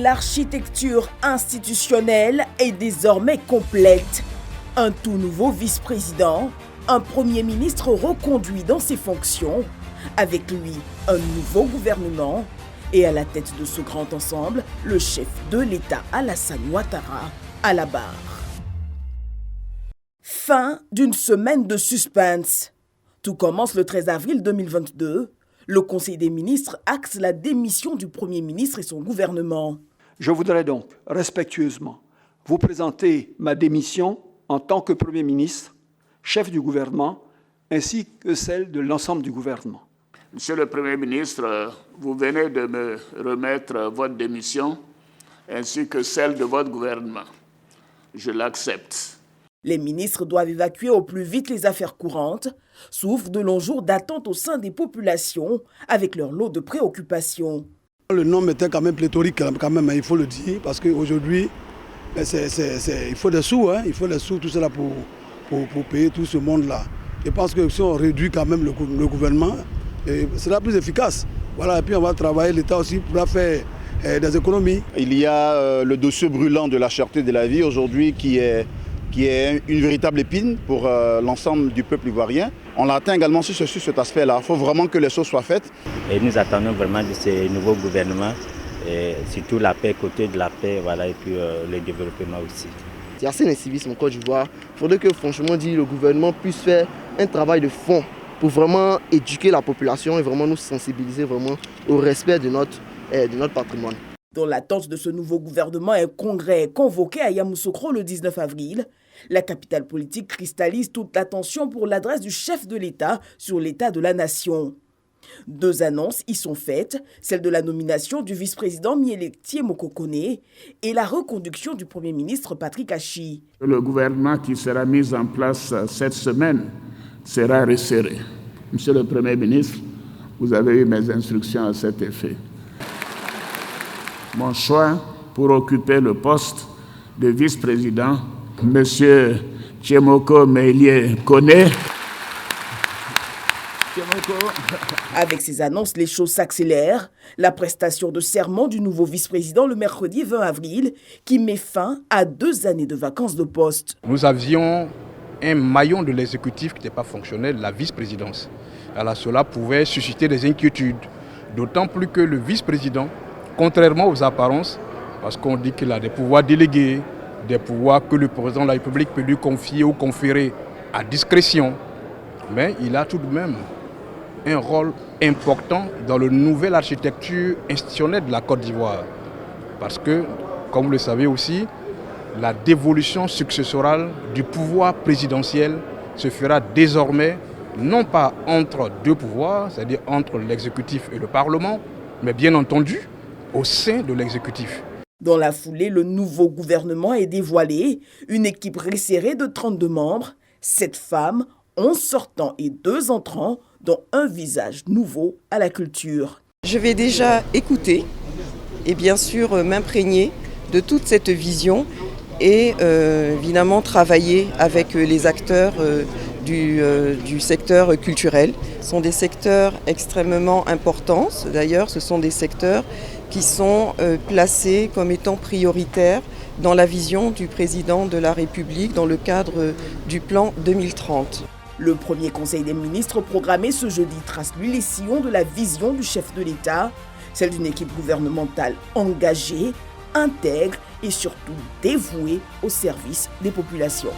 L'architecture institutionnelle est désormais complète. Un tout nouveau vice-président, un premier ministre reconduit dans ses fonctions, avec lui un nouveau gouvernement et à la tête de ce grand ensemble, le chef de l'État Alassane Ouattara à la barre. Fin d'une semaine de suspense. Tout commence le 13 avril 2022. Le Conseil des ministres axe la démission du Premier ministre et son gouvernement. Je voudrais donc respectueusement vous présenter ma démission en tant que Premier ministre, chef du gouvernement, ainsi que celle de l'ensemble du gouvernement. Monsieur le Premier ministre, vous venez de me remettre votre démission, ainsi que celle de votre gouvernement. Je l'accepte. Les ministres doivent évacuer au plus vite les affaires courantes, s'ouvrent de longs jours d'attente au sein des populations, avec leur lot de préoccupations. Le nombre était quand même pléthorique, quand même, il faut le dire, parce qu'aujourd'hui, il faut des sous, il faut des sous, tout cela pour payer tout ce monde-là. Je pense que si on réduit quand même le gouvernement, ce sera plus efficace. Voilà, et puis on va travailler, l'État aussi pourra faire des économies. Il y a le dossier brûlant de la cherté de la vie aujourd'hui qui est une véritable épine pour l'ensemble du peuple ivoirien. On l'atteint également sur cet aspect-là. Il faut vraiment que les choses soient faites. Et nous attendons vraiment de ces nouveaux gouvernements, et surtout la paix, côté de la paix, voilà, et puis le développement aussi. C'est assez l'incivisme en Côte d'Ivoire. Il faudrait que franchement le gouvernement puisse faire un travail de fond pour vraiment éduquer la population et vraiment nous sensibiliser vraiment au respect de notre patrimoine. Dans l'attente de ce nouveau gouvernement, un congrès est convoqué à Yamoussoukro le 19 avril. La capitale politique cristallise toute l'attention pour l'adresse du chef de l'État sur l'état de la nation. Deux annonces y sont faites, celle de la nomination du vice-président Mielektie Mokokone et la reconduction du Premier ministre Patrick Achi. Le gouvernement qui sera mis en place cette semaine sera resserré. Monsieur le Premier ministre, vous avez eu mes instructions à cet effet. Mon choix pour occuper le poste de vice-président, Monsieur Tchemoko Meïlie Kone. Avec ces annonces, les choses s'accélèrent. La prestation de serment du nouveau vice-président le mercredi 20 avril, qui met fin à 2 années de vacances de poste. Nous avions un maillon de l'exécutif qui n'était pas fonctionnel, la vice-présidence. Alors cela pouvait susciter des inquiétudes, d'autant plus que le vice-président, contrairement aux apparences, parce qu'on dit qu'il a des pouvoirs délégués, des pouvoirs que le président de la République peut lui confier ou conférer à discrétion, mais il a tout de même un rôle important dans la nouvelle architecture institutionnelle de la Côte d'Ivoire. Parce que, comme vous le savez aussi, la dévolution successorale du pouvoir présidentiel se fera désormais non pas entre deux pouvoirs, c'est-à-dire entre l'exécutif et le Parlement, mais bien entendu au sein de l'exécutif. Dans la foulée, le nouveau gouvernement est dévoilé, une équipe resserrée de 32 membres, 7 femmes, 11 sortants et 2 entrants, dont un visage nouveau à la culture. Je vais déjà écouter et bien sûr m'imprégner de toute cette vision et évidemment travailler avec les acteurs du secteur culturel. Ce sont des secteurs extrêmement importants. D'ailleurs, ce sont des secteurs qui sont placés comme étant prioritaires dans la vision du président de la République dans le cadre du plan 2030. Le premier conseil des ministres programmé ce jeudi trace lui les sillons de la vision du chef de l'État, celle d'une équipe gouvernementale engagée, intègre et surtout dévouée au service des populations.